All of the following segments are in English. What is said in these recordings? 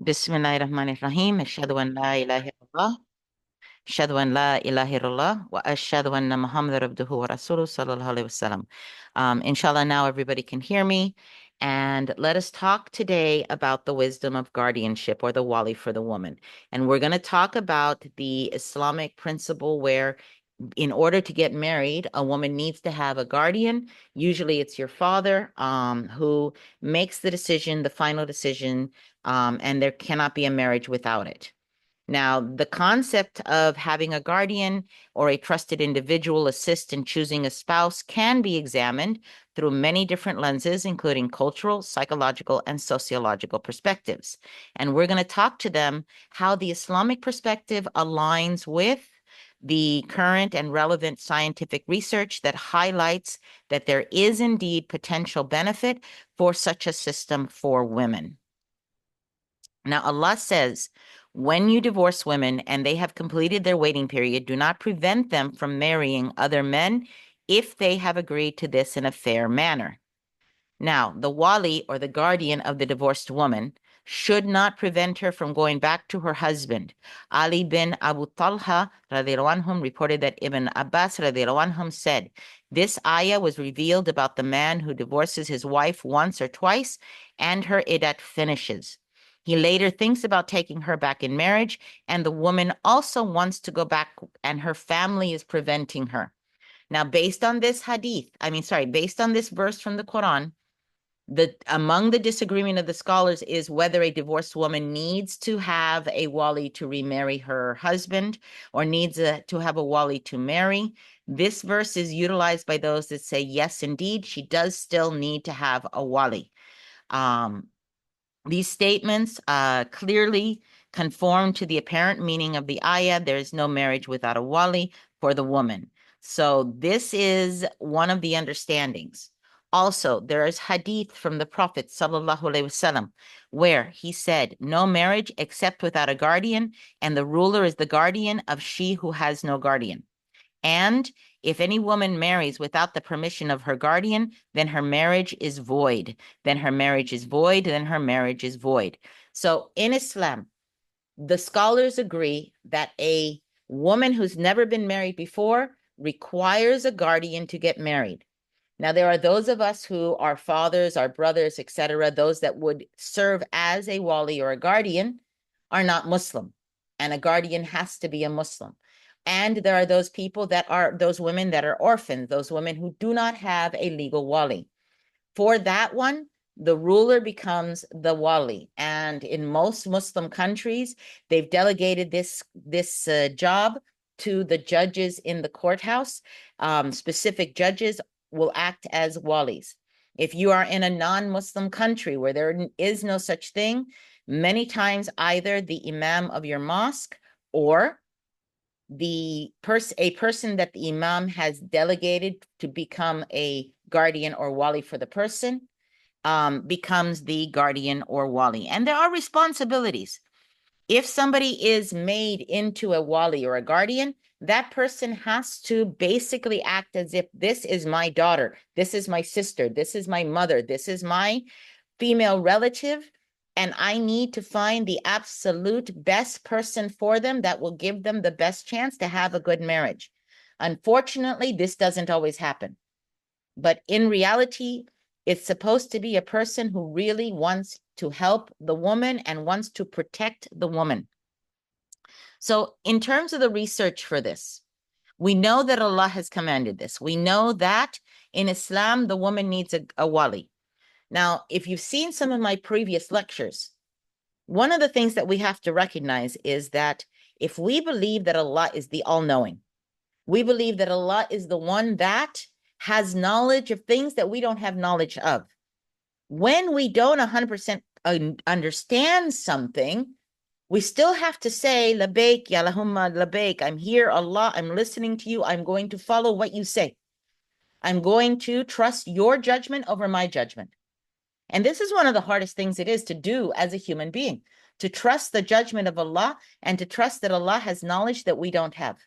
Bismillahirrahmanirrahim. Ashhadu an la ilaha illallah. Ashhadu an la ilaha illallah. Wa ashhadu anna Muhammad abduhu wa rasuluhu sallallahu alayhi wasallam. Inshallah, now everybody can hear me. And let us talk today about the wisdom of guardianship, or the wali for the woman. And we're going to talk about the Islamic principle where in order to get married, a woman needs to have a guardian. Usually it's your father, who makes the decision, the final decision, and there cannot be a marriage without it. Now, the concept of having a guardian or a trusted individual assist in choosing a spouse can be examined through many different lenses, including cultural, psychological, and sociological perspectives. And we're going to talk to them how the Islamic perspective aligns with the current and relevant scientific research that highlights that there is indeed potential benefit for such a system for women. Now, Allah says, when you divorce women and they have completed their waiting period, do not prevent them from marrying other men if they have agreed to this in a fair manner. Now, the wali, or the guardian of the divorced woman, should not prevent her from going back to her husband. Ali bin Abu Talha radiallahu anhum reported that Ibn Abbas radiallahu anhum said, this ayah was revealed about the man who divorces his wife once or twice and her iddat finishes. He later thinks about taking her back in marriage, and the woman also wants to go back, and her family is preventing her. Now, based on this based on this verse from the Quran, among the disagreement of the scholars is whether a divorced woman needs to have a wali to remarry her husband or needs to have a wali to marry. This verse is utilized by those that say, yes, indeed, she does still need to have a wali. These statements clearly conform to the apparent meaning of the ayah. There is no marriage without a wali for the woman. So this is one of the understandings. Also, there is hadith from the Prophet sallallahu alaihi wasallam where he said, no marriage except without a guardian, and the ruler is the guardian of she who has no guardian. And if any woman marries without the permission of her guardian, then her marriage is void. Then her marriage is void. Then her marriage is void. So in Islam, the scholars agree that a woman who's never been married before requires a guardian to get married. Now, there are those of us who are fathers, our brothers, etc., those that would serve as a wali or a guardian are not Muslim, and a guardian has to be a Muslim. And there are those people that are, those women that are orphans, those women who do not have a legal wali. For that one, the ruler becomes the wali. And in most Muslim countries, they've delegated this job to the judges in the courthouse. Specific judges will act as walis. If you are in a non-Muslim country where there is no such thing, many times either the imam of your mosque or a person that the imam has delegated to become a guardian or wali for the person becomes the guardian or wali. And there are responsibilities. If somebody is made into a wali or a guardian, that person has to basically act as if this is my daughter, this is my sister, this is my mother, this is my female relative, and I need to find the absolute best person for them that will give them the best chance to have a good marriage. Unfortunately, this doesn't always happen. But in reality, it's supposed to be a person who really wants to help the woman and wants to protect the woman. So in terms of the research for this, we know that Allah has commanded this. We know that in Islam, the woman needs a wali. Now, if you've seen some of my previous lectures, one of the things that we have to recognize is that if we believe that Allah is the all-knowing, we believe that Allah is the one that has knowledge of things that we don't have knowledge of. When we don't 100% understand something, we still have to say, Labaik, Ya Lahumma Labaik, I'm here, Allah, I'm listening to you, I'm going to follow what you say. I'm going to trust your judgment over my judgment. And this is one of the hardest things it is to do as a human being, to trust the judgment of Allah and to trust that Allah has knowledge that we don't have.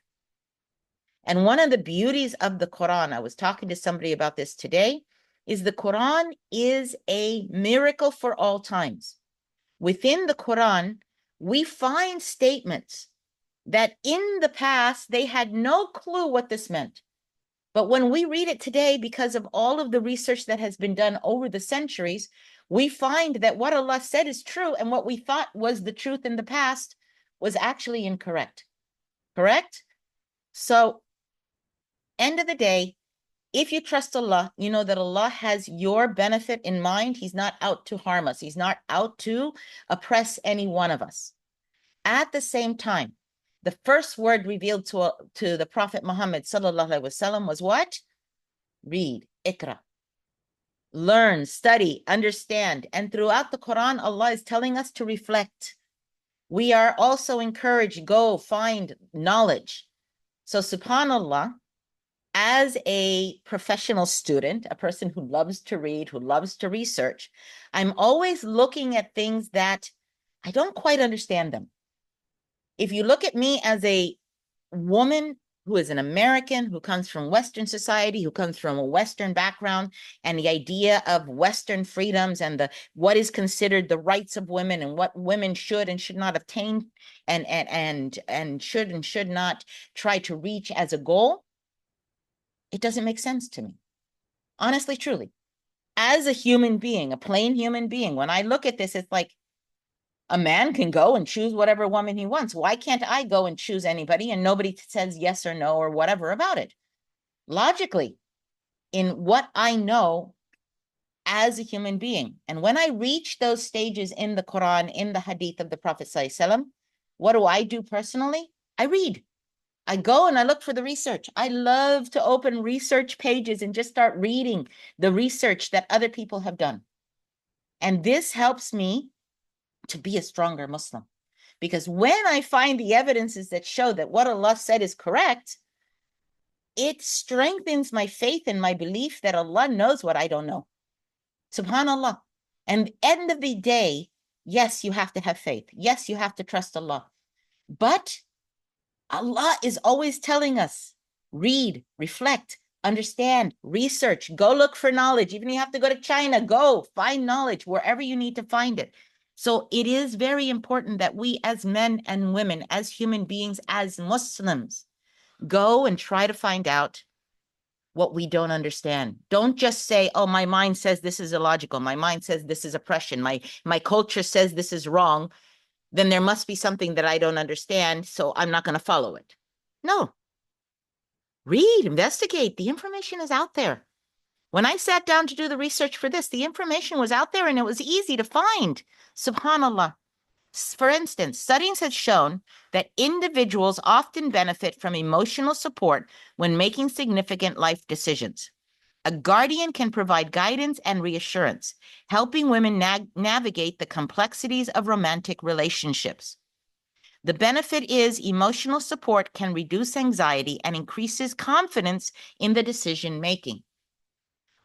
And one of the beauties of the Quran, I was talking to somebody about this today, is the Quran is a miracle for all times. within the Quran, we find statements that in the past, they had no clue what this meant. But when we read it today, because of all of the research that has been done over the centuries, we find that what Allah said is true, and what we thought was the truth in the past was actually incorrect. Correct? So, end of the day, if you trust Allah, you know that Allah has your benefit in mind. He's not out to harm us. He's not out to oppress any one of us. At the same time, the first word revealed to the Prophet Muhammad sallallahu alaihi wasallam was what? Read, ikra. Learn, study, understand. And throughout the Quran, Allah is telling us to reflect. We are also encouraged, go find knowledge. So subhanallah, as a professional student, a person who loves to read, who loves to research, I'm always looking at things that I don't quite understand them. If you look at me as a woman who is an American, who comes from Western society, who comes from a Western background, and the idea of Western freedoms and what is considered the rights of women and what women should and should not obtain and should not try to reach as a goal, it doesn't make sense to me. Honestly, truly. As a human being, a plain human being, when I look at this, it's like, a man can go and choose whatever woman he wants. Why can't I go and choose anybody and nobody says yes or no or whatever about it? Logically, in what I know as a human being. And when I reach those stages in the Quran, in the hadith of the Prophet ﷺ, what do I do personally? I read. I go and I look for the research. I love to open research pages and just start reading the research that other people have done. And this helps me to be a stronger Muslim. Because when I find the evidences that show that what Allah said is correct, it strengthens my faith and my belief that Allah knows what I don't know. Subhanallah. And end of the day, yes, you have to have faith. Yes, you have to trust Allah. But Allah is always telling us, read, reflect, understand, research, go look for knowledge. Even if you have to go to China, go find knowledge wherever you need to find it. So it is very important that we as men and women, as human beings, as Muslims, go and try to find out what we don't understand. Don't just say, oh, my mind says this is illogical. My mind says this is oppression. My culture says this is wrong. Then there must be something that I don't understand, so I'm not going to follow it. No. Read, investigate. The information is out there. When I sat down to do the research for this, the information was out there and it was easy to find. Subhanallah. For instance, studies have shown that individuals often benefit from emotional support when making significant life decisions. A guardian can provide guidance and reassurance, helping women navigate the complexities of romantic relationships. The benefit is emotional support can reduce anxiety and increases confidence in the decision making.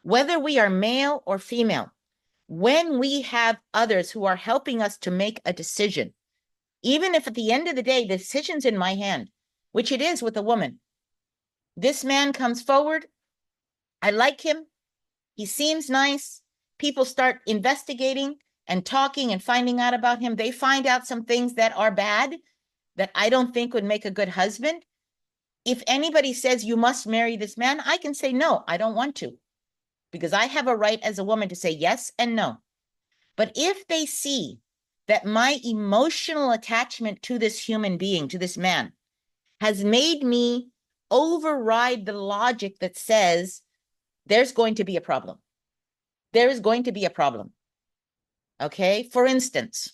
Whether we are male or female, when we have others who are helping us to make a decision, even if at the end of the day, the decision's in my hand, which it is with a woman, this man comes forward, I like him, he seems nice, people start investigating and talking and finding out about him, they find out some things that are bad, that I don't think would make a good husband. If anybody says you must marry this man, I can say, no, I don't want to, because I have a right as a woman to say yes and no. But if they see that my emotional attachment to this human being, to this man, has made me override the logic that says there's going to be a problem. There is going to be a problem. Okay? For instance,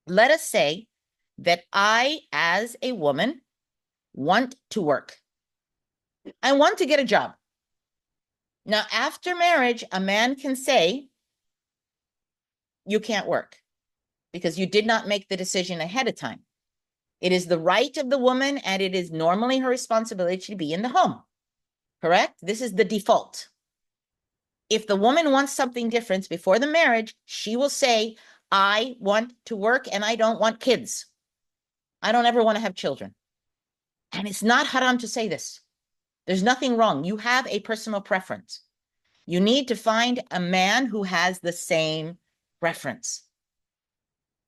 let us say that I, as a woman, want to work. I want to get a job. Now, after marriage, a man can say, you can't work because you did not make the decision ahead of time. It is the right of the woman, and it is normally her responsibility to be in the home. Correct? This is the default. If the woman wants something different before the marriage, she will say, I want to work and I don't want kids. I don't ever want to have children. And it's not haram to say this. There's nothing wrong. You have a personal preference. You need to find a man who has the same preference.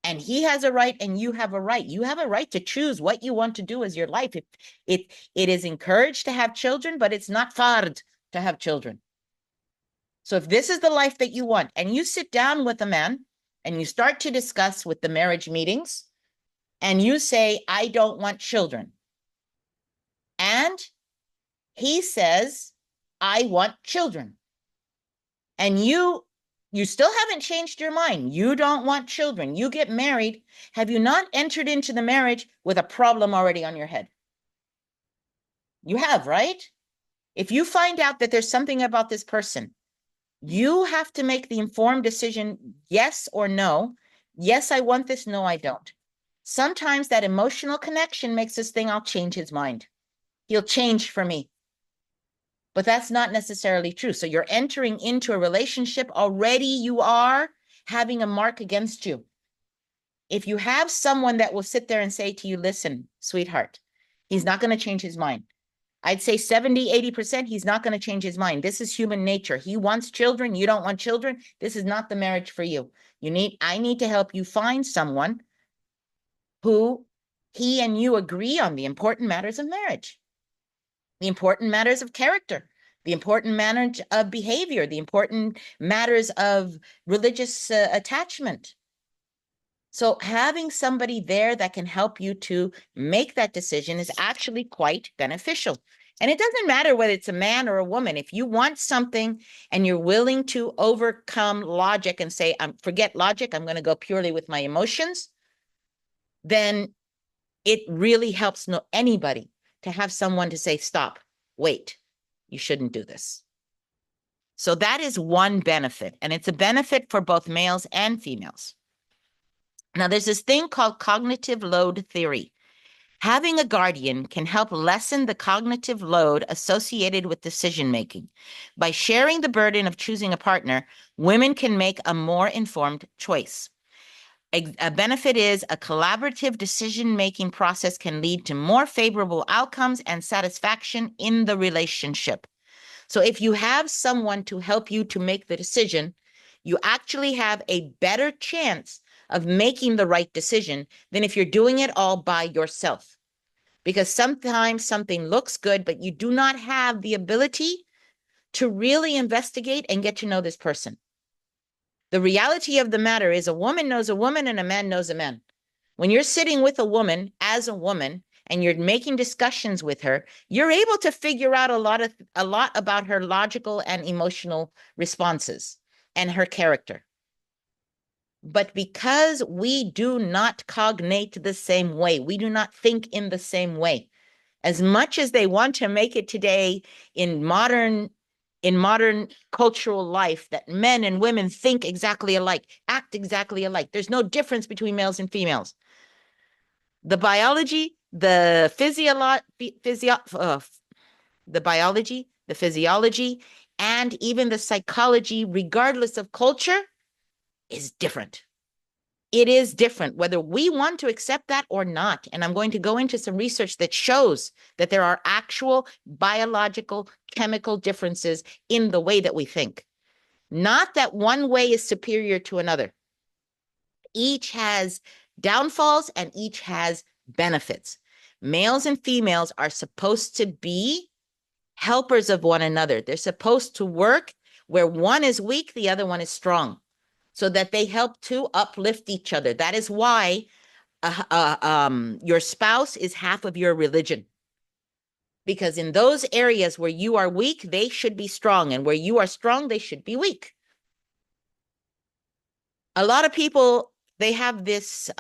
And he has a right and you have a right. You have a right to choose what you want to do as your life. It is encouraged to have children, but it's not fard to have children. So if this is the life that you want, and you sit down with a man and you start to discuss with the marriage meetings, and you say, I don't want children. And he says, I want children. And you still haven't changed your mind. You don't want children. You get married. Have you not entered into the marriage with a problem already on your head? You have, right? If you find out that there's something about this person, you have to make the informed decision, yes or no. Yes, I want this. No, I don't. Sometimes that emotional connection makes us think I'll change his mind. He'll change for me. But that's not necessarily true. So you're entering into a relationship already. You are having a mark against you. If you have someone that will sit there and say to you, listen, sweetheart, he's not going to change his mind. I'd say 70, 80%, he's not going to change his mind. This is human nature. He wants children. You don't want children. This is not the marriage for you. I need to help you find someone who he and you agree on the important matters of marriage, the important matters of character, the important matters of behavior, the important matters of religious attachment. So having somebody there that can help you to make that decision is actually quite beneficial. And it doesn't matter whether it's a man or a woman. If you want something and you're willing to overcome logic and say, forget logic, I'm going to go purely with my emotions, then it really helps anybody to have someone to say, stop, wait, you shouldn't do this. So that is one benefit, and it's a benefit for both males and females. Now, there's this thing called cognitive load theory. Having a guardian can help lessen the cognitive load associated with decision-making. By sharing the burden of choosing a partner, women can make a more informed choice. A benefit is a collaborative decision-making process can lead to more favorable outcomes and satisfaction in the relationship. So if you have someone to help you to make the decision, you actually have a better chance of making the right decision than if you're doing it all by yourself. Because sometimes something looks good, but you do not have the ability to really investigate and get to know this person. The reality of the matter is a woman knows a woman and a man knows a man. When you're sitting with a woman as a woman and you're making discussions with her, you're able to figure out a lot about her logical and emotional responses and her character. But because we do not cognate the same way, we do not think in the same way, as much as they want to make it today in modern cultural life that men and women think exactly alike, act exactly alike. There's no difference between males and females. The biology, the physiology, and even the psychology, regardless of culture, is different. It is different, whether we want to accept that or not. And I'm going to go into some research that shows that there are actual biological, chemical differences in the way that we think. Not that one way is superior to another. Each has downfalls and each has benefits. Males and females are supposed to be helpers of one another. They're supposed to work where one is weak, the other one is strong, so that they help to uplift each other. That is why your spouse is half of your religion. Because in those areas where you are weak, they should be strong. And where you are strong, they should be weak. A lot of people, they have this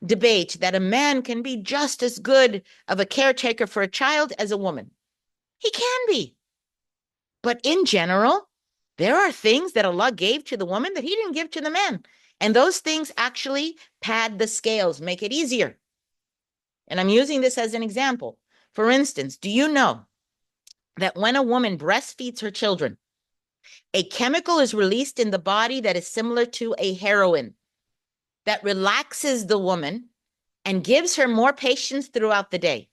debate that a man can be just as good of a caretaker for a child as a woman. He can be. But in general, there are things that Allah gave to the woman that he didn't give to the man. And those things actually pad the scales, make it easier. And I'm using this as an example. For instance, do you know that when a woman breastfeeds her children, a chemical is released in the body that is similar to a heroin that relaxes the woman and gives her more patience throughout the day?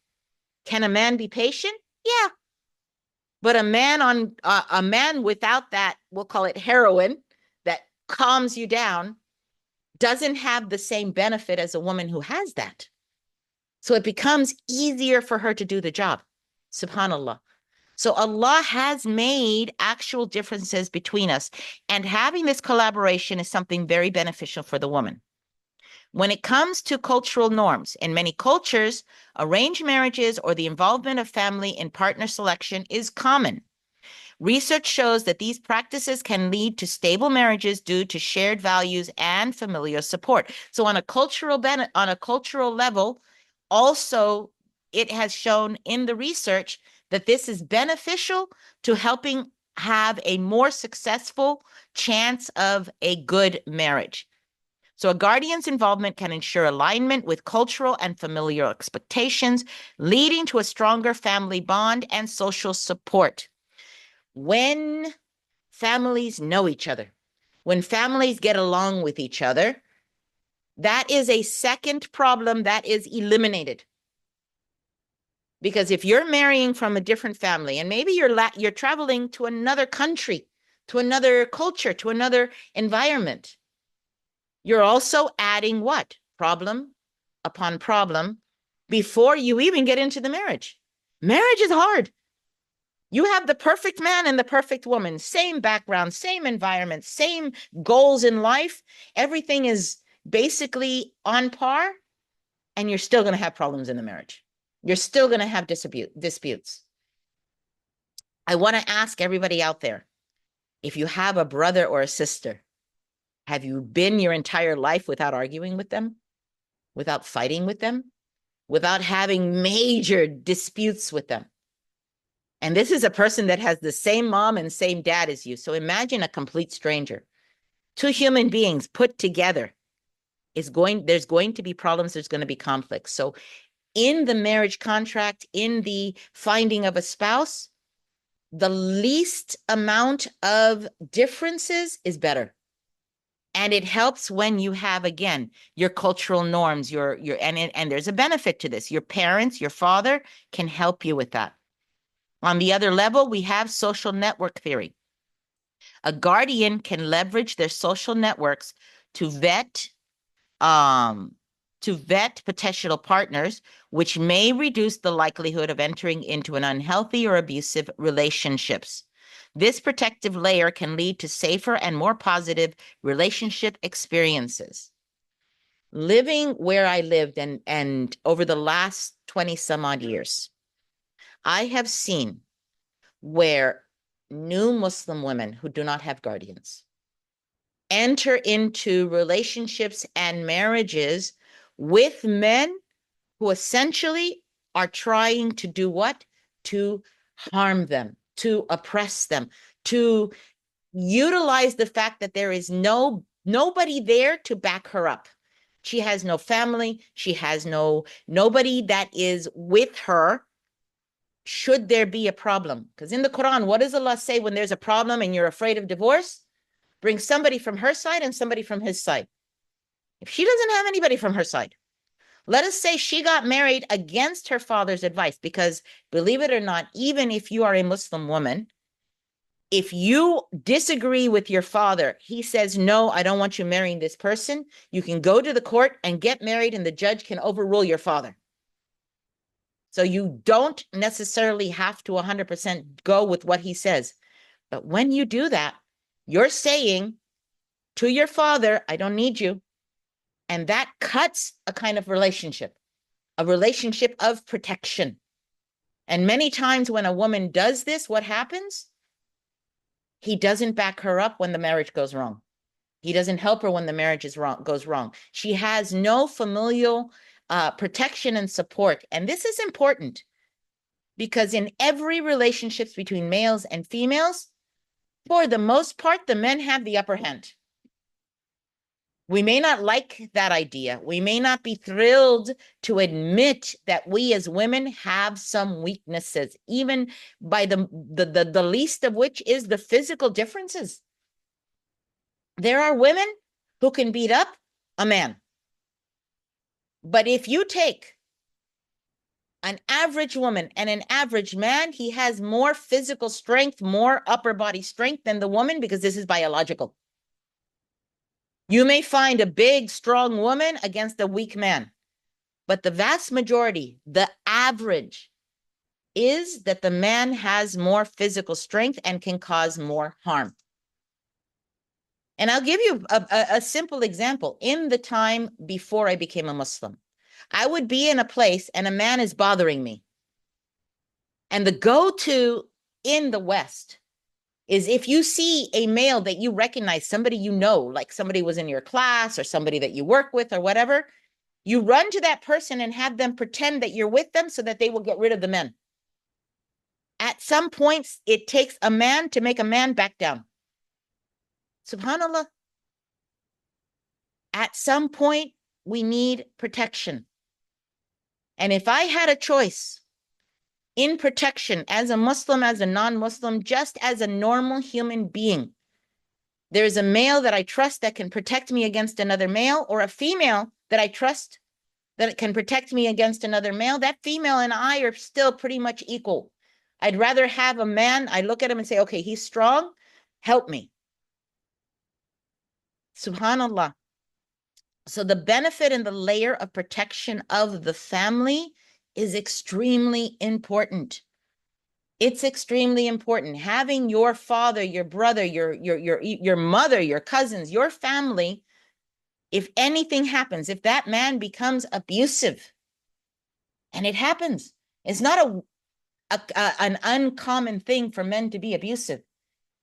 Can a man be patient? Yeah. But a man without that, we'll call it heroin, that calms you down, doesn't have the same benefit as a woman who has that. So it becomes easier for her to do the job. Subhanallah. So Allah has made actual differences between us. And having this collaboration is something very beneficial for the woman. When it comes to cultural norms, in many cultures, arranged marriages or the involvement of family in partner selection is common. Research shows that these practices can lead to stable marriages due to shared values and familial support. So on a cultural level, also it has shown in the research that this is beneficial to helping have a more successful chance of a good marriage. So a guardian's involvement can ensure alignment with cultural and familial expectations, leading to a stronger family bond and social support. When families know each other, when families get along with each other, that is a second problem that is eliminated. Because if you're marrying from a different family, and maybe you're traveling to another country, to another culture, to another environment, you're also adding what? Problem upon problem before you even get into the marriage. Marriage is hard. You have the perfect man and the perfect woman, same background, same environment, same goals in life. Everything is basically on par, and you're still going to have problems in the marriage. You're still going to have disputes. I want to ask everybody out there, if you have a brother or a sister, have you been your entire life without arguing with them, without fighting with them, without having major disputes with them? And this is a person that has the same mom and same dad as you. So imagine a complete stranger. Two human beings put together there's going to be problems, there's going to be conflicts. So in the marriage contract, in the finding of a spouse, the least amount of differences is better. And it helps when you have, again, your cultural norms, and there's a benefit to this. Your parents, your father can help you with that. On the other level, we have social network theory. A guardian can leverage their social networks to vet potential partners, which may reduce the likelihood of entering into an unhealthy or abusive relationships. This protective layer can lead to safer and more positive relationship experiences. Living where I lived and over the last 20 some odd years, I have seen where new Muslim women who do not have guardians enter into relationships and marriages with men who essentially are trying to do what? To harm them, to oppress them, to utilize the fact that there is nobody there to back her up. She has no family. She has nobody that is with her should there be a problem. Because in the Quran, what does Allah say when there's a problem and you're afraid of divorce? Bring somebody from her side and somebody from his side. If she doesn't have anybody from her side, let us say she got married against her father's advice, because believe it or not, even if you are a Muslim woman, if you disagree with your father, he says, no, I don't want you marrying this person, you can go to the court and get married and the judge can overrule your father. So you don't necessarily have to 100% go with what he says. But when you do that, you're saying to your father, I don't need you. And that cuts a kind of relationship, a relationship of protection. And many times when a woman does this, what happens? He doesn't back her up when the marriage goes wrong. He doesn't help her when the marriage goes wrong. She has no familial protection and support. And this is important because in every relationships between males and females, for the most part, the men have the upper hand. We may not like that idea. We may not be thrilled to admit that we as women have some weaknesses, even by the least of which is the physical differences. There are women who can beat up a man. But if you take an average woman and an average man, he has more physical strength, more upper body strength than the woman, because this is biological. You may find a big, strong woman against a weak man, but the vast majority, the average, is that the man has more physical strength and can cause more harm. And I'll give you a simple example. In the time before I became a Muslim, I would be in a place and a man is bothering me. And the go-to in the West is if you see a male that you recognize, somebody you know, like somebody was in your class or somebody that you work with or whatever, you run to that person and have them pretend that you're with them so that they will get rid of the men. At some points, it takes a man to make a man back down. SubhanAllah. At some point, we need protection. And if I had a choice in protection as a Muslim, as a non-Muslim, just as a normal human being, there's a male that I trust that can protect me against another male, or a female that I trust that can protect me against another male, that female and I are still pretty much equal. I'd rather have a man, I look at him and say, okay, he's strong, help me. SubhanAllah. So the benefit and the layer of protection of the family is extremely important. It's extremely important. Having your father, your brother, your mother, your cousins, your family, if anything happens, if that man becomes abusive, and it happens, it's not an uncommon thing for men to be abusive.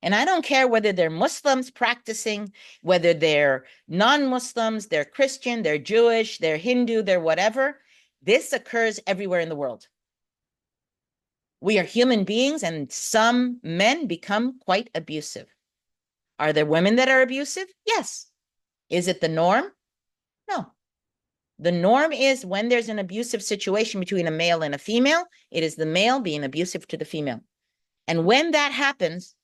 And I don't care whether they're Muslims practicing, whether they're non-Muslims, they're Christian, they're Jewish, they're Hindu, they're whatever. This occurs everywhere in the world. We are human beings, and some men become quite abusive. Are there women that are abusive? Yes. Is it the norm? No. The norm is when there's an abusive situation between a male and a female, it is the male being abusive to the female. And when that happens,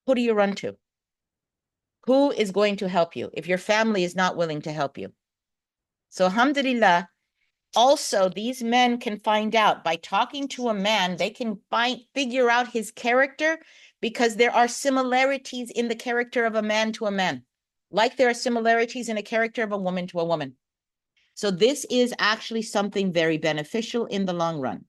who do you run to? Who is going to help you if your family is not willing to help you? So alhamdulillah, also these men can find out by talking to a man, they can figure out his character, because there are similarities in the character of a man to a man, like there are similarities in a character of a woman to a woman. So this is actually something very beneficial in the long run.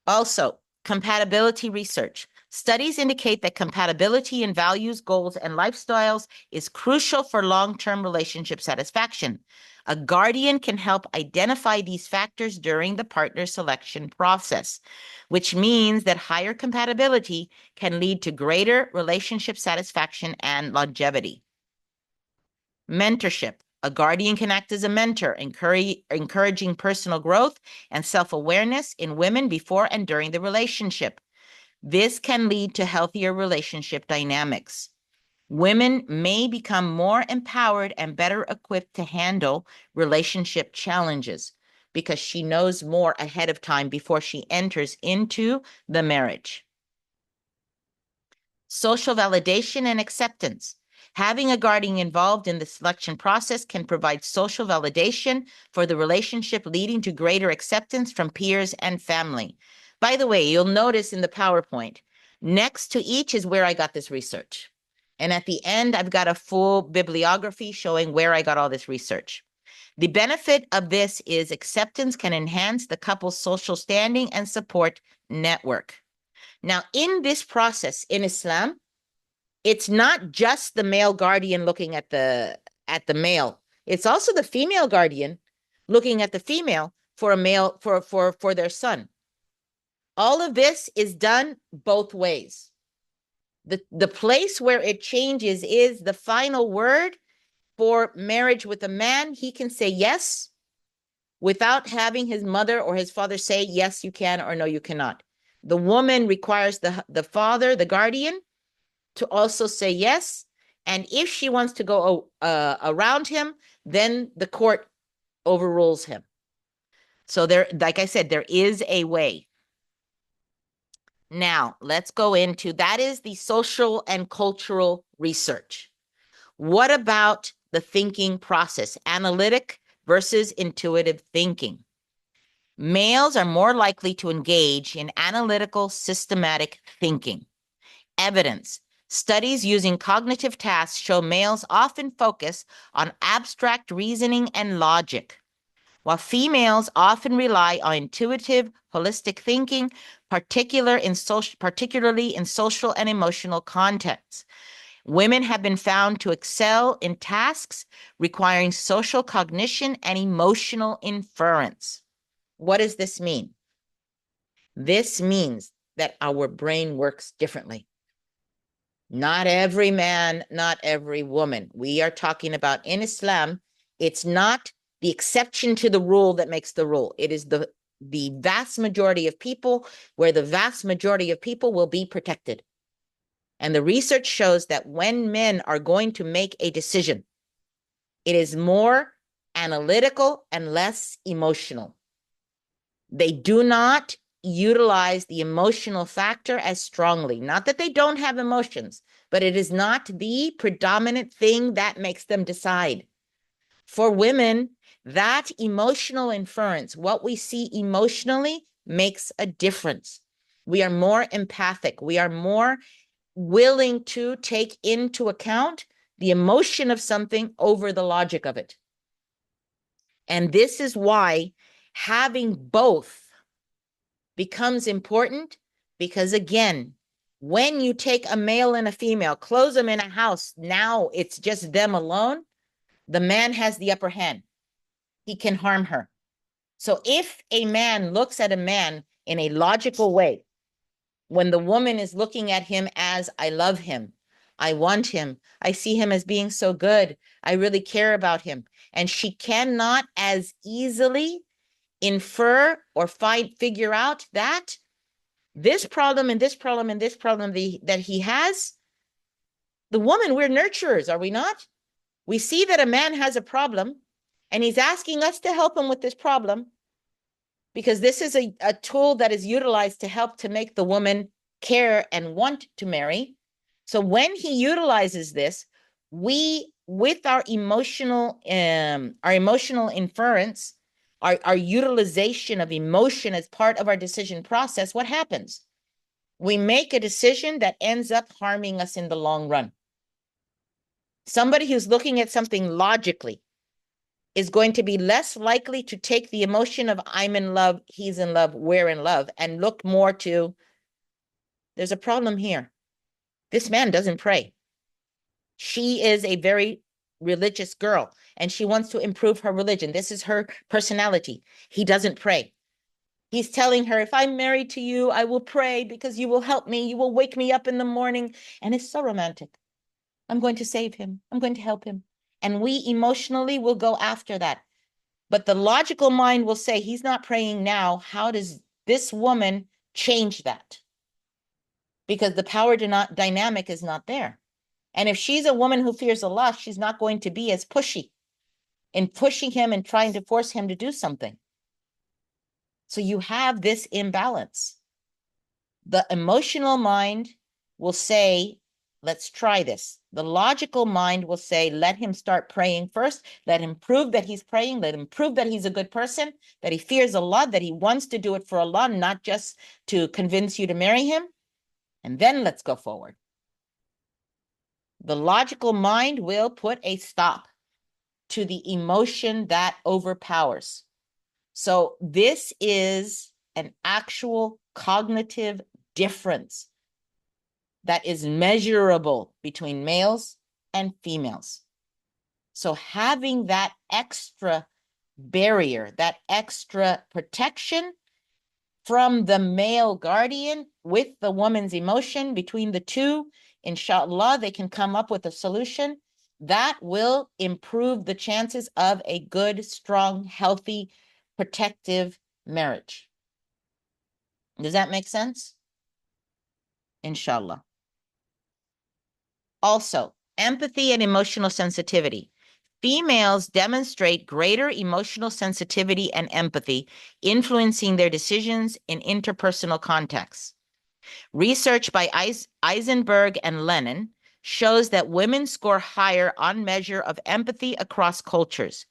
Also, compatibility research. Studies indicate that compatibility in values, goals, and lifestyles is crucial for long-term relationship satisfaction. A guardian can help identify these factors during the partner selection process, which means that higher compatibility can lead to greater relationship satisfaction and longevity. Mentorship. A guardian can act as a mentor, encouraging personal growth and self-awareness in women before and during the relationship. This can lead to healthier relationship dynamics. Women may become more empowered and better equipped to handle relationship challenges because she knows more ahead of time before she enters into the marriage. Social validation and acceptance. Having a guardian involved in the selection process can provide social validation for the relationship, leading to greater acceptance from peers and family. By the way, you'll notice in the PowerPoint, next to each is where I got this research. And at the end, I've got a full bibliography showing where I got all this research. The benefit of this is acceptance can enhance the couple's social standing and support network. Now, in this process in Islam, it's not just the male guardian looking at the male. It's also the female guardian looking at the female for a male for their son. All of this is done both ways. The place where it changes is the final word for marriage with a man. He can say yes without having his mother or his father say, yes, you can, or no, you cannot. The woman requires the father, the guardian, to also say yes. And if she wants to go around him, then the court overrules him. So there, like I said, there is a way. Now, let's go into, that is the social and cultural research. What about the thinking process, analytic versus intuitive thinking? Males are more likely to engage in analytical, systematic thinking. Evidence. Studies using cognitive tasks show males often focus on abstract reasoning and logic, while females often rely on intuitive, holistic thinking, particularly in social and emotional contexts. Women have been found to excel in tasks requiring social cognition and emotional inference. What does this mean? This means that our brain works differently. Not every man, not every woman. We are talking about in Islam, it's not the exception to the rule that makes the rule. It is the vast majority of people, where the vast majority of people will be protected. And the research shows that when men are going to make a decision, it is more analytical and less emotional. They do not utilize the emotional factor as strongly. Not that they don't have emotions, but it is not the predominant thing that makes them decide. For women, that emotional inference, what we see emotionally, makes a difference. We are more empathic. We are more willing to take into account the emotion of something over the logic of it. And this is why having both becomes important, because again, when you take a male and a female, close them in a house, now it's just them alone, the man has the upper hand. He can harm her. So if a man looks at a man in a logical way, when the woman is looking at him as, I love him, I want him, I see him as being so good, I really care about him, and she cannot as easily infer or figure out that this problem and this problem and this problem that he has, the woman, we're nurturers, are we not? We see that a man has a problem and he's asking us to help him with this problem, because this is a tool that is utilized to help to make the woman care and want to marry. So when he utilizes this, we, with our emotional inference, our utilization of emotion as part of our decision process, what happens? We make a decision that ends up harming us in the long run. Somebody who's looking at something logically is going to be less likely to take the emotion of I'm in love, he's in love, we're in love, and look more to, there's a problem here. This man doesn't pray. She is a very religious girl and she wants to improve her religion. This is her personality. He doesn't pray. He's telling her, if I'm married to you, I will pray because you will help me. You will wake me up in the morning. And it's so romantic. I'm going to save him. I'm going to help him. And we emotionally will go after that. But the logical mind will say, he's not praying now. How does this woman change that? Because the power dynamic is not there. And if she's a woman who fears Allah, she's not going to be as pushy in pushing him and trying to force him to do something. So you have this imbalance. The emotional mind will say, let's try this. The logical mind will say, let him start praying first. Let him prove that he's praying. Let him prove that he's a good person, that he fears Allah, that he wants to do it for Allah, not just to convince you to marry him. And then let's go forward. The logical mind will put a stop to the emotion that overpowers. So this is an actual cognitive difference that is measurable between males and females. So having that extra barrier, that extra protection from the male guardian with the woman's emotion, between the two, inshallah, they can come up with a solution that will improve the chances of a good, strong, healthy, protective marriage. Does that make sense? Inshallah. Also, empathy and emotional sensitivity. Females demonstrate greater emotional sensitivity and empathy, influencing their decisions in interpersonal contexts. Research by Eisenberg and Lennon shows that women score higher on measure of empathy across cultures,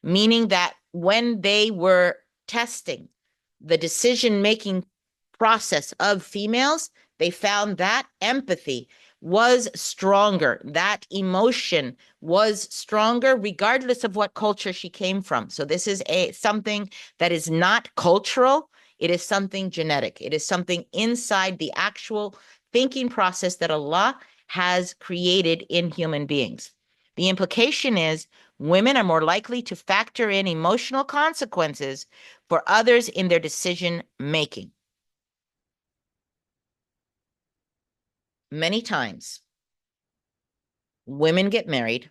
meaning that when they were testing the decision-making process of females, they found that empathy was stronger. That emotion was stronger regardless of what culture she came from. So this is something that is not cultural. It is something genetic. It is something inside the actual thinking process that Allah has created in human beings. The implication is women are more likely to factor in emotional consequences for others in their decision making. Many times, women get married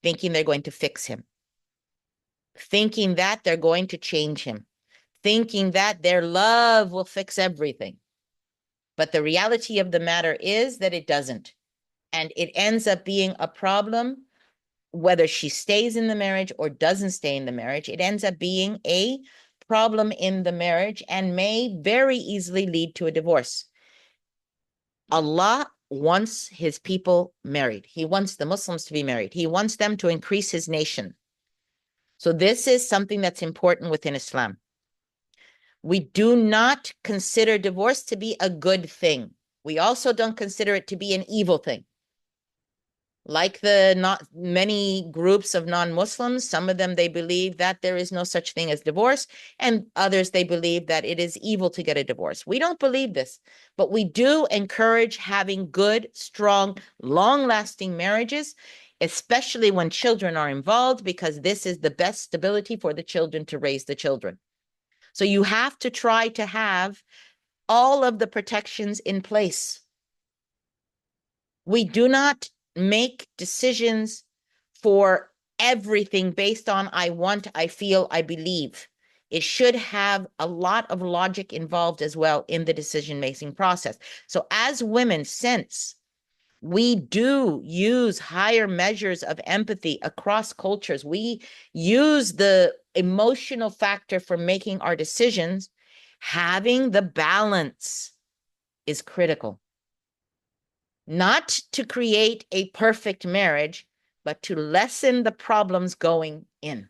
thinking they're going to fix him, thinking that they're going to change him, thinking that their love will fix everything. But the reality of the matter is that it doesn't. And it ends up being a problem, whether she stays in the marriage or doesn't stay in the marriage. It ends up being a problem in the marriage and may very easily lead to a divorce. Allah wants his people married. He wants the Muslims to be married. He wants them to increase his nation. So this is something that's important within Islam. We do not consider divorce to be a good thing. We also don't consider it to be an evil thing. Like not many groups of non-Muslims, some of them, they believe that there is no such thing as divorce, and others, they believe that it is evil to get a divorce. We don't believe this, but we do encourage having good, strong, long-lasting marriages, especially when children are involved, because this is the best stability for the children to raise the children. So you have to try to have all of the protections in place. We do not make decisions for everything based on I want, I feel, I believe. It should have a lot of logic involved as well in the decision-making process. So as women, since we do use higher measures of empathy across cultures, we use the emotional factor for making our decisions, having the balance is critical. Not to create a perfect marriage, but to lessen the problems going in.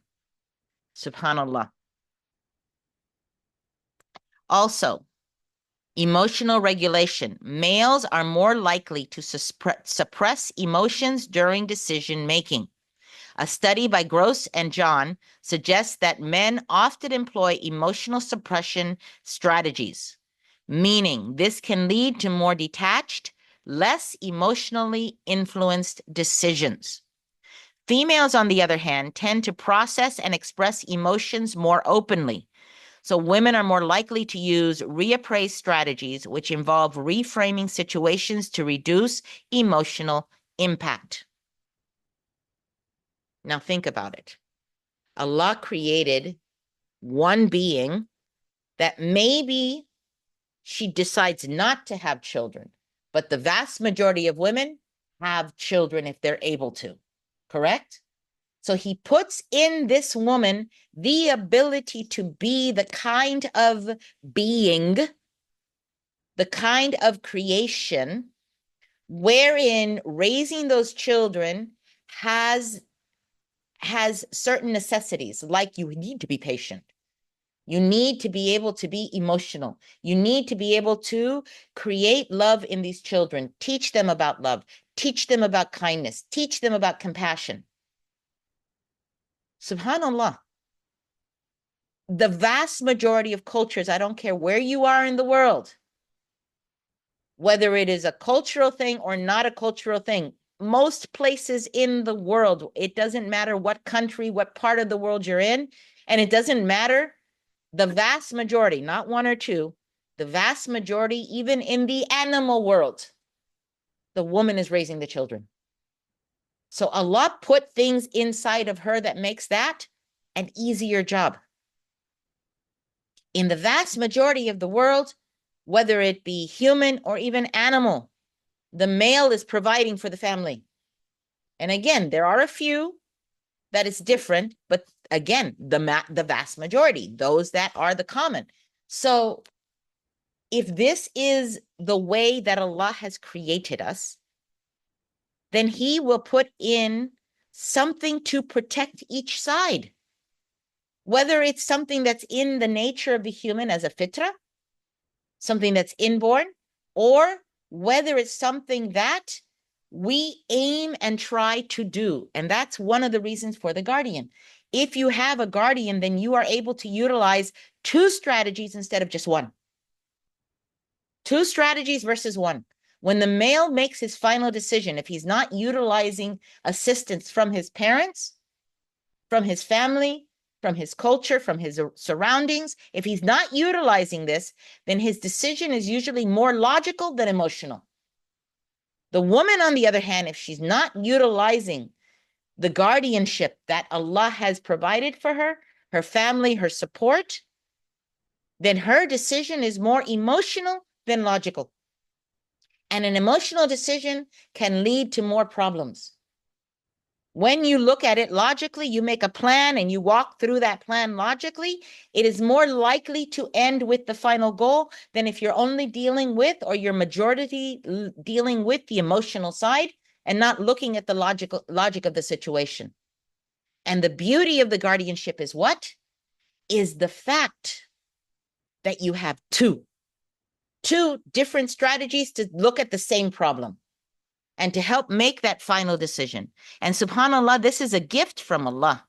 Subhanallah. Also, emotional regulation. Males are more likely to suppress emotions during decision making. A study by Gross and John suggests that men often employ emotional suppression strategies, meaning this can lead to more detached, less emotionally influenced decisions. Females, on the other hand, tend to process and express emotions more openly. So women are more likely to use reappraise strategies, which involve reframing situations to reduce emotional impact. Now think about it. Allah created one being that maybe she decides not to have children, but the vast majority of women have children if they're able to, correct? So he puts in this woman the ability to be the kind of being, the kind of creation wherein raising those children has certain necessities, like you need to be patient. You need to be able to be emotional. You need to be able to create love in these children, teach them about love, teach them about kindness, teach them about compassion. Subhanallah. The vast majority of cultures, I don't care where you are in the world, whether it is a cultural thing or not a cultural thing, most places in the world, it doesn't matter what country, what part of the world you're in, and it doesn't matter. The vast majority, not one or two, the vast majority, even in the animal world, the woman is raising the children. So Allah put things inside of her that makes that an easier job. In the vast majority of the world, whether it be human or even animal, the male is providing for the family. And again, there are a few that is different, but again, the vast majority, those that are the common. So if this is the way that Allah has created us, then he will put in something to protect each side. Whether it's something that's in the nature of the human as a fitra, something that's inborn, or whether it's something that we aim and try to do. And that's one of the reasons for the guardian. If you have a guardian, then you are able to utilize two strategies instead of just one. Two strategies versus one. When the male makes his final decision, if he's not utilizing assistance from his parents, from his family, from his culture, from his surroundings, if he's not utilizing this, then his decision is usually more logical than emotional. The woman, on the other hand, if she's not utilizing the guardianship that Allah has provided for her, her family, her support, then her decision is more emotional than logical. And an emotional decision can lead to more problems. When you look at it logically, you make a plan and you walk through that plan logically, it is more likely to end with the final goal than if you're only dealing with, or your majority dealing with, the emotional side and not looking at the logic of the situation. And the beauty of the guardianship is what? Is the fact that you have two different strategies to look at the same problem and to help make that final decision. And subhanAllah, this is a gift from Allah.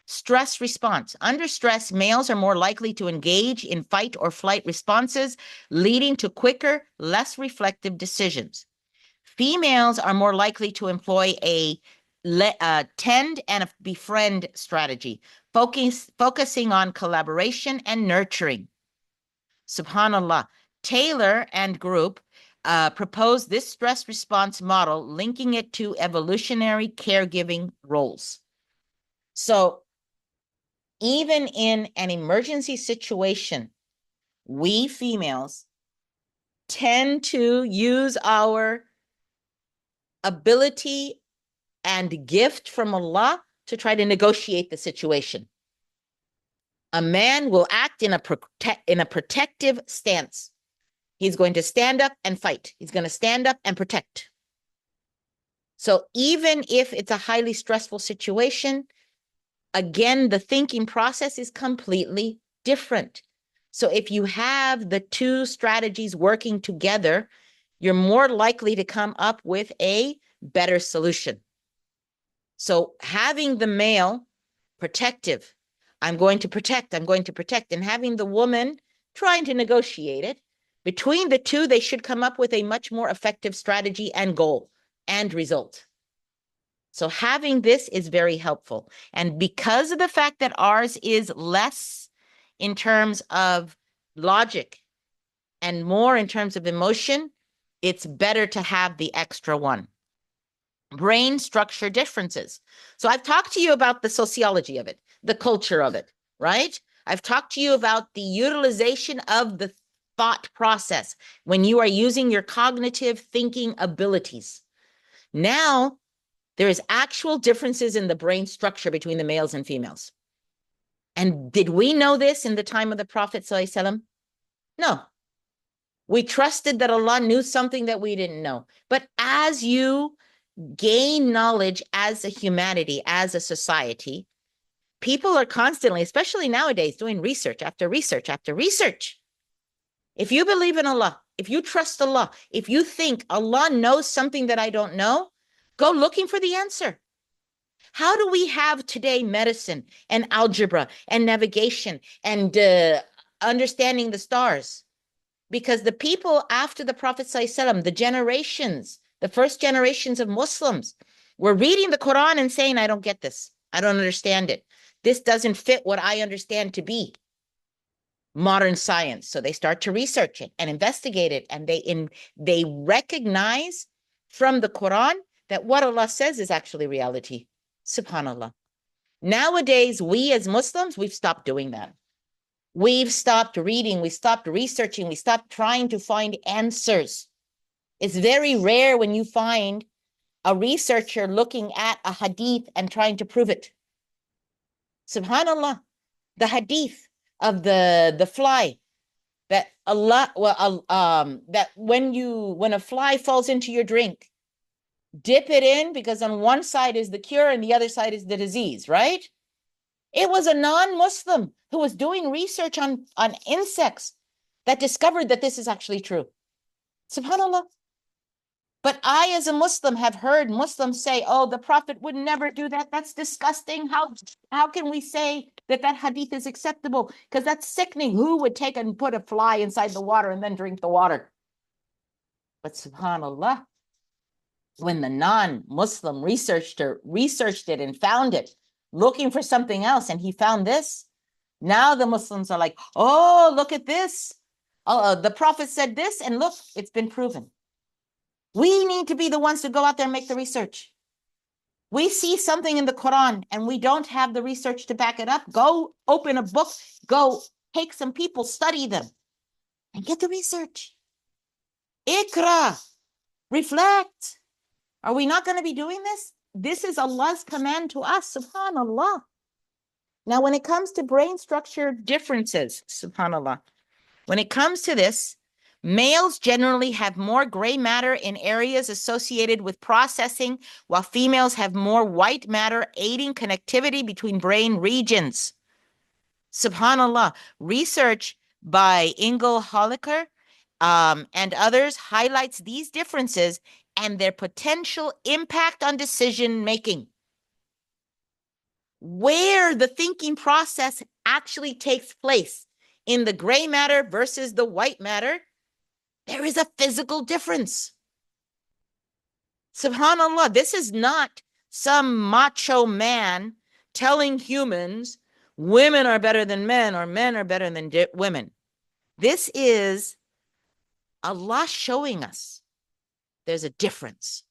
Stress response. Under stress, males are more likely to engage in fight or flight responses, leading to quicker, less reflective decisions. Females are more likely to employ a tend and a befriend strategy, focusing on collaboration and nurturing. SubhanAllah. Taylor and group proposed this stress response model, linking it to evolutionary caregiving roles. So even in an emergency situation, we females tend to use our ability and gift from Allah to try to negotiate the situation. A man will act in a protective stance. He's going to stand up and fight. He's going to stand up and protect. So even if it's a highly stressful situation, again, the thinking process is completely different. So if you have the two strategies working together, you're more likely to come up with a better solution. So having the male protective, I'm going to protect, and having the woman trying to negotiate it, between the two, they should come up with a much more effective strategy and goal and result. So having this is very helpful. And because of the fact that ours is less in terms of logic and more in terms of emotion, it's better to have the extra one. Brain structure differences. So I've talked to you about the sociology of it, the culture of it, right? I've talked to you about the utilization of the thought process when you are using your cognitive thinking abilities. Now, there is actual differences in the brain structure between the males and females. And did we know this in the time of the Prophet ﷺ? No. We trusted that Allah knew something that we didn't know. But as you gain knowledge as a humanity, as a society, people are constantly, especially nowadays, doing research after research after research. If you believe in Allah, if you trust Allah, if you think Allah knows something that I don't know, go looking for the answer. How do we have today medicine and algebra and navigation and understanding the stars? Because the people after the Prophet ﷺ, the generations, the first generations of Muslims, were reading the Quran and saying, I don't get this. I don't understand it. This doesn't fit what I understand to be modern science. So they start to research it and investigate it. And they recognize from the Quran that what Allah says is actually reality. SubhanAllah. Nowadays, we as Muslims, we've stopped doing that. We've stopped reading, we stopped researching, we stopped trying to find answers. It's very rare when you find a researcher looking at a hadith and trying to prove it. SubhanAllah, the hadith of the fly, that Allah, that when a fly falls into your drink, dip it in, because on one side is the cure and the other side is the disease, right? It was a non-Muslim who was doing research on insects that discovered that this is actually true. SubhanAllah. But I, as a Muslim, have heard Muslims say, oh, the Prophet would never do that. That's disgusting. How can we say that that hadith is acceptable? Because that's sickening. Who would take and put a fly inside the water and then drink the water? But subhanAllah, when the non-Muslim researcher researched it and found it, looking for something else, and he found this, now the Muslims are like, oh, look at this. The Prophet said this, and look, it's been proven. We need to be the ones to go out there and make the research. We see something in the Quran and we don't have the research to back it up. Go open a book, go take some people, study them, and get the research. Ikra, reflect. Are we not going to be doing this? This is Allah's command to us, subhanAllah. Now, when it comes to brain structure differences, subhanAllah, when it comes to this, males generally have more gray matter in areas associated with processing, while females have more white matter aiding connectivity between brain regions. Subhanallah, research by Ingo Holliker and others highlights these differences and their potential impact on decision making. Where the thinking process actually takes place in the gray matter versus the white matter, there is a physical difference. Subhanallah, this is not some macho man telling humans women are better than men or men are better than women. This is Allah showing us there's a difference.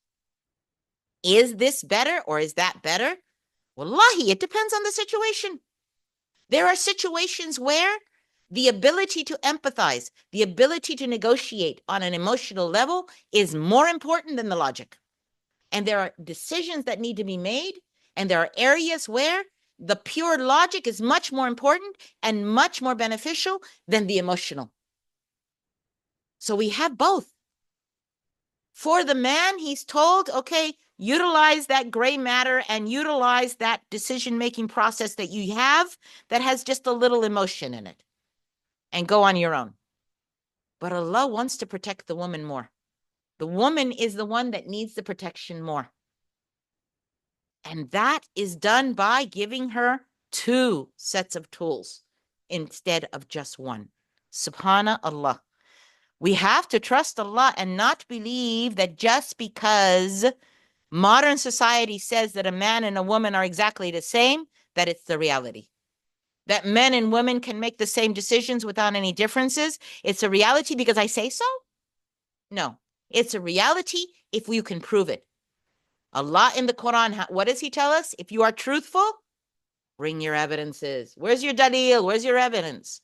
Is this better or is that better? Wallahi, it depends on the situation. There are situations where the ability to empathize, the ability to negotiate on an emotional level is more important than the logic. And there are decisions that need to be made. And there are areas where the pure logic is much more important and much more beneficial than the emotional. So we have both. For the man, he's told, okay, utilize that gray matter and utilize that decision-making process that you have that has just a little emotion in it and go on your own. But Allah wants to protect the woman more. The woman is the one that needs the protection more. And that is done by giving her 2 sets of tools instead of just one. SubhanAllah. We have to trust Allah and not believe that just because modern society says that a man and a woman are exactly the same, that it's the reality. That men and women can make the same decisions without any differences. It's a reality because I say so? No, it's a reality if you can prove it. Allah in the Quran, what does he tell us? If you are truthful, bring your evidences. Where's your dalil? Where's your evidence?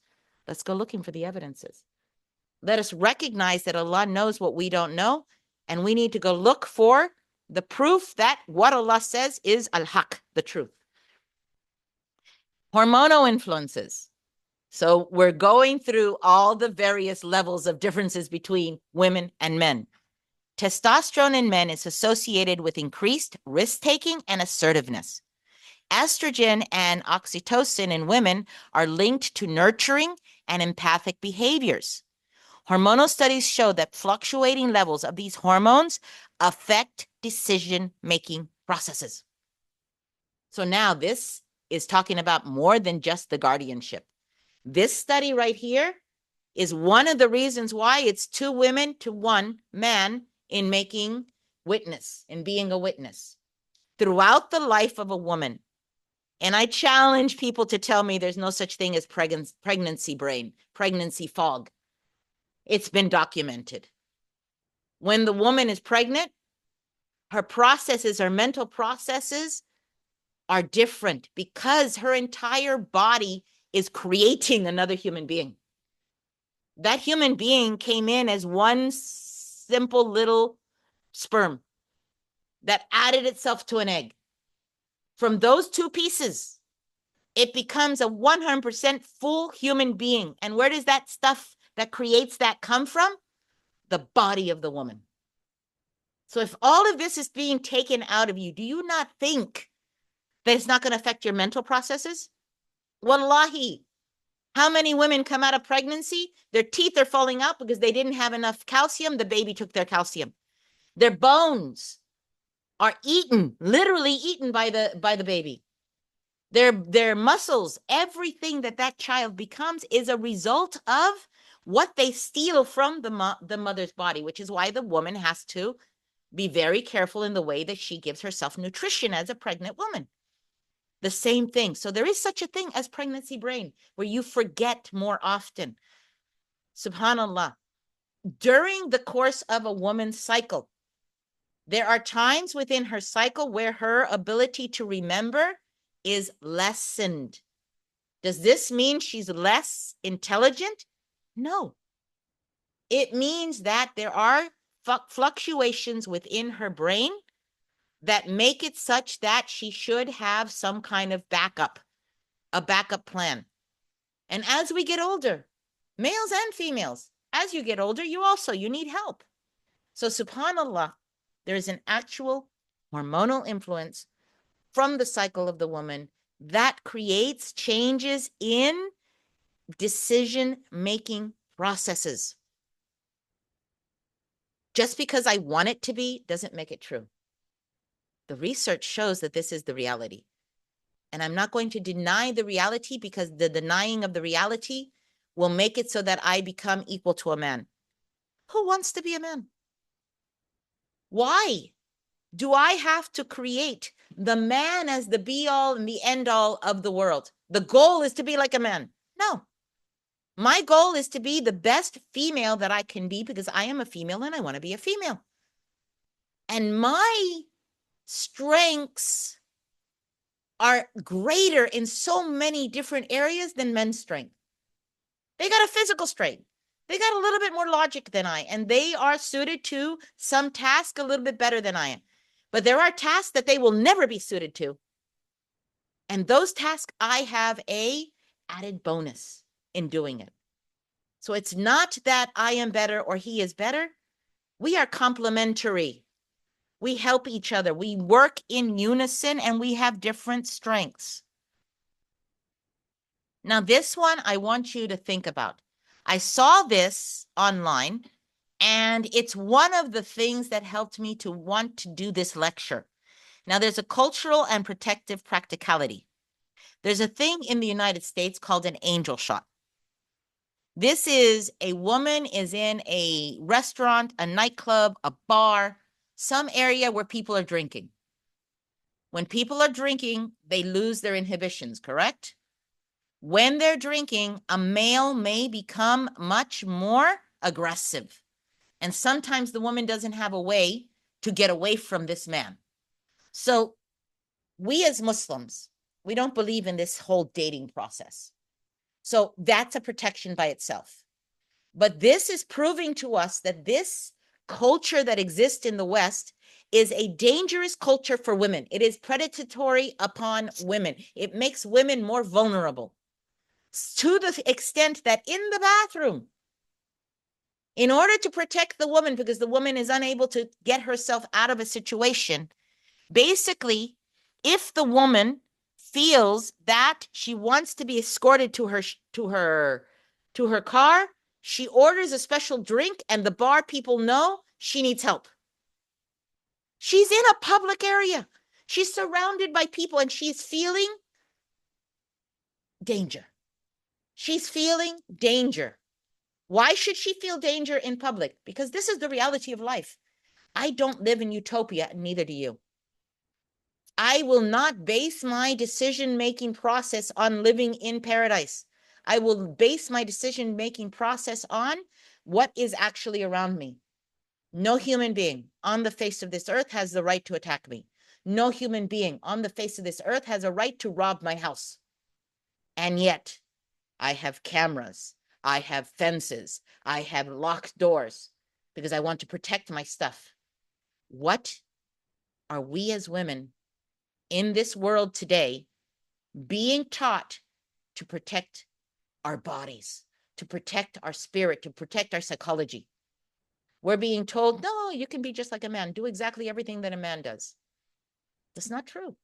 Let's go looking for the evidences. Let us recognize that Allah knows what we don't know, and we need to go look for the proof that what Allah says is al-haq, the truth. Hormonal influences. So we're going through all the various levels of differences between women and men. Testosterone in men is associated with increased risk-taking and assertiveness. Estrogen and oxytocin in women are linked to nurturing and empathic behaviors. Hormonal studies show that fluctuating levels of these hormones affect decision-making processes. So now this is talking about more than just the guardianship. This study right here is one of the reasons why it's 2 women to 1 man in making witness, in being a witness throughout the life of a woman. And I challenge people to tell me there's no such thing as pregnancy brain, pregnancy fog. It's been documented. When the woman is pregnant, her processes, her mental processes are different because her entire body is creating another human being. That human being came in as one simple little sperm that added itself to an egg. From those 2 pieces, it becomes a 100% full human being. And where does that stuff that creates that come from? The body of the woman. So if all of this is being taken out of you, do you not think that it's not going to affect your mental processes? Wallahi, how many women come out of pregnancy? Their teeth are falling out because they didn't have enough calcium. The baby took their calcium. Their bones are eaten, literally eaten by the baby. Their muscles, everything that child becomes is a result of what they steal from the mother's body, which is why the woman has to be very careful in the way that she gives herself nutrition as a pregnant woman. The same thing. So there is such a thing as pregnancy brain, where you forget more often. Subhanallah. During the course of a woman's cycle, there are times within her cycle where her ability to remember is lessened. Does this mean she's less intelligent? No. It means that there are fluctuations within her brain that make it such that she should have some kind of a backup plan. And as we get older, males and females, as you get older, you need help. So subhanallah, there is an actual hormonal influence from the cycle of the woman that creates changes in decision-making processes. Just because I want it to be doesn't make it true. The research shows that this is the reality. And I'm not going to deny the reality, because the denying of the reality will make it so that I become equal to a man. Who wants to be a man? Why do I have to create the man as the be-all and the end-all of the world? The goal is to be like a man. No. My goal is to be the best female that I can be, because I am a female and I want to be a female. And my strengths are greater in so many different areas than men's strength. They got a physical strength. They got a little bit more logic than I, and they are suited to some task a little bit better than I am. But there are tasks that they will never be suited to. And those tasks, I have a added bonus in doing it. So it's not that I am better or he is better. We are complementary. We help each other. We work in unison, and we have different strengths. Now, this one I want you to think about. I saw this online, and it's one of the things that helped me to want to do this lecture. Now, there's a cultural and protective practicality. There's a thing in the United States called an angel shot. This is a woman is in a restaurant, a nightclub, a bar, some area where people are drinking. When people are drinking, they lose their inhibitions, correct? When they're drinking, a male may become much more aggressive. And sometimes the woman doesn't have a way to get away from this man. So we as Muslims, we don't believe in this whole dating process. So that's a protection by itself. But this is proving to us that this culture that exists in the West is a dangerous culture for women. It is predatory upon women. It makes women more vulnerable, to the extent that in the bathroom, in order to protect the woman, because the woman is unable to get herself out of a situation, basically, if the woman feels that she wants to be escorted to her car, she orders a special drink, and the bar people know she needs help. She's in a public area. She's surrounded by people, and she's feeling danger. She's feeling danger. Why should she feel danger in public? Because this is the reality of life. I don't live in utopia, and neither do you. I will not base my decision-making process on living in paradise. I will base my decision-making process on what is actually around me. No human being on the face of this earth has the right to attack me. No human being on the face of this earth has a right to rob my house. And yet, I have cameras, I have fences, I have locked doors, because I want to protect my stuff. What are we as women in this world today being taught to protect our bodies, to protect our spirit, to protect our psychology? We're being told, no, you can be just like a man. Do exactly everything that a man does. That's not true.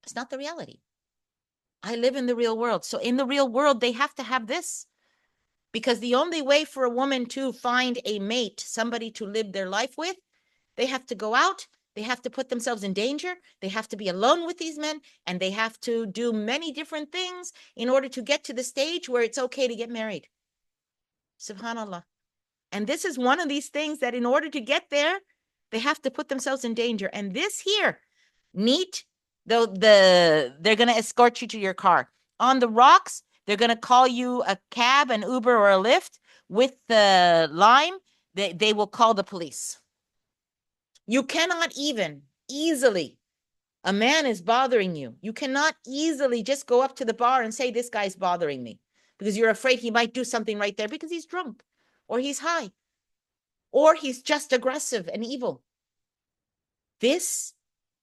It's not the reality. I live in the real world. So in the real world, they have to have this, because the only way for a woman to find a mate, somebody to live their life with, They have to go out. They have to put themselves in danger. They have to be alone with these men, and they have to do many different things in order to get to the stage where it's okay to get married. Subhanallah. And this is one of these things that in order to get there, they have to put themselves in danger. And this here, neat, they're going to escort you to your car. On the rocks, they're going to call you a cab, an Uber, or a Lyft. With the lime, they will call the police. You cannot even easily, a man is bothering you. You cannot easily just go up to the bar and say, this guy's bothering me, because you're afraid he might do something right there because he's drunk or he's high or he's just aggressive and evil. This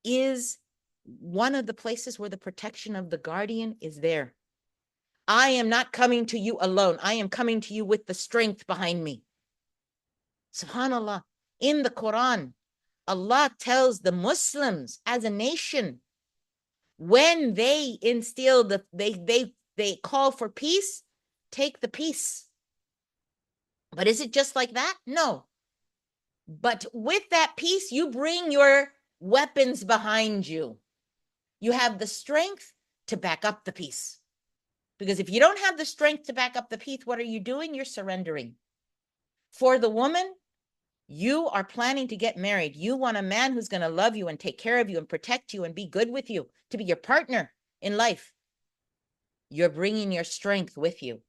is one of the places where the protection of the guardian is there. I am not coming to you alone. I am coming to you with the strength behind me. Subhanallah. In the Quran, Allah tells the Muslims as a nation, when they instill they call for peace, take the peace. But is it just like that? No. But with that peace, you bring your weapons behind you. You have the strength to back up the peace. Because if you don't have the strength to back up the peace, what are you doing? You're surrendering. For the woman, you are planning to get married. You want a man who's going to love you and take care of you and protect you and be good with you, to be your partner in life. You're bringing your strength with you.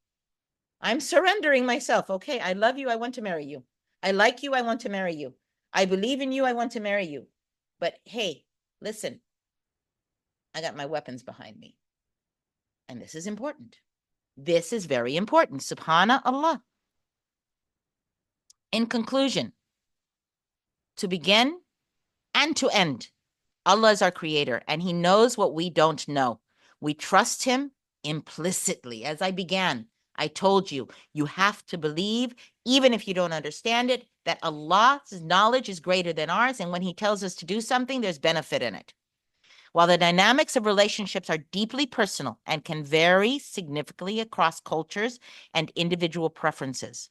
I'm surrendering myself. Okay, I love you. I want to marry you. I like you. I want to marry you. I believe in you. I want to marry you. But hey, listen, I got my weapons behind me. And this is important. This is very important. Subhanallah. In conclusion, to begin and to end, Allah is our creator, and he knows what we don't know. We trust him implicitly. As I began, I told you, you have to believe, even if you don't understand it, that Allah's knowledge is greater than ours, and when he tells us to do something, there's benefit in it. While the dynamics of relationships are deeply personal and can vary significantly across cultures and individual preferences,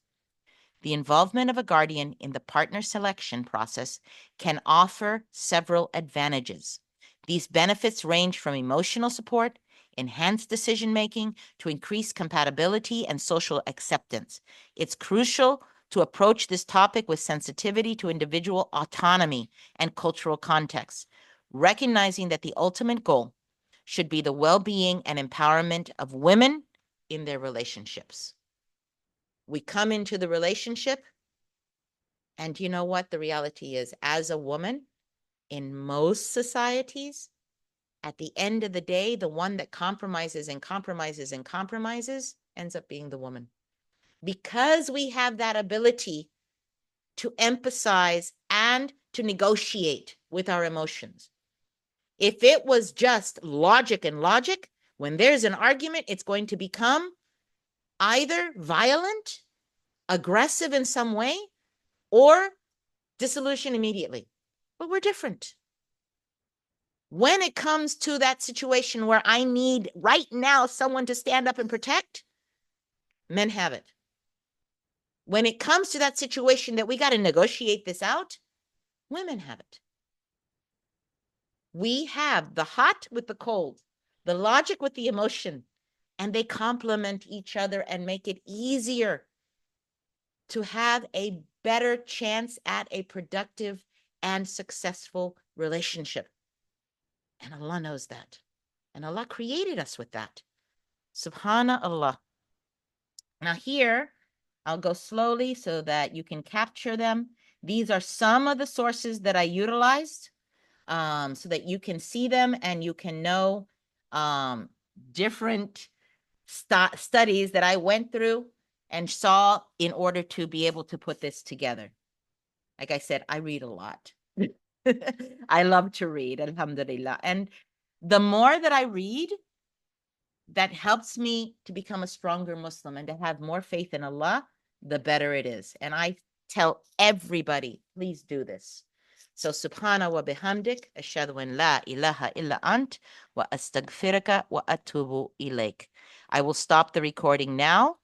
the involvement of a guardian in the partner selection process can offer several advantages. These benefits range from emotional support, enhanced decision-making, to increased compatibility and social acceptance. It's crucial to approach this topic with sensitivity to individual autonomy and cultural context, recognizing that the ultimate goal should be the well-being and empowerment of women in their relationships. We come into the relationship, and you know what the reality is? As a woman, in most societies, at the end of the day, the one that compromises and compromises and compromises ends up being the woman. Because we have that ability to empathize and to negotiate with our emotions. If it was just logic and logic, when there's an argument, it's going to become either violent, aggressive in some way, or dissolution immediately. But we're different. When it comes to that situation where I need right now someone to stand up and protect, men have it. When it comes to that situation that we got to negotiate this out, women have it. We have the hot with the cold, the logic with the emotion, and they complement each other and make it easier to have a better chance at a productive and successful relationship. And Allah knows that. And Allah created us with that. Subhanallah. Now here, I'll go slowly so that you can capture them. These are some of the sources that I utilized so that you can see them and you can know different studies that I went through and saw in order to be able to put this together. Like I said, I read a lot. I love to read, alhamdulillah. And the more that I read, that helps me to become a stronger Muslim and to have more faith in Allah, the better it is. And I tell everybody, please do this. So subhana wa bihamdik, ashhadu an la ilaha illa ant, wa astaghfiruka wa atubu ilaik. I will stop the recording now.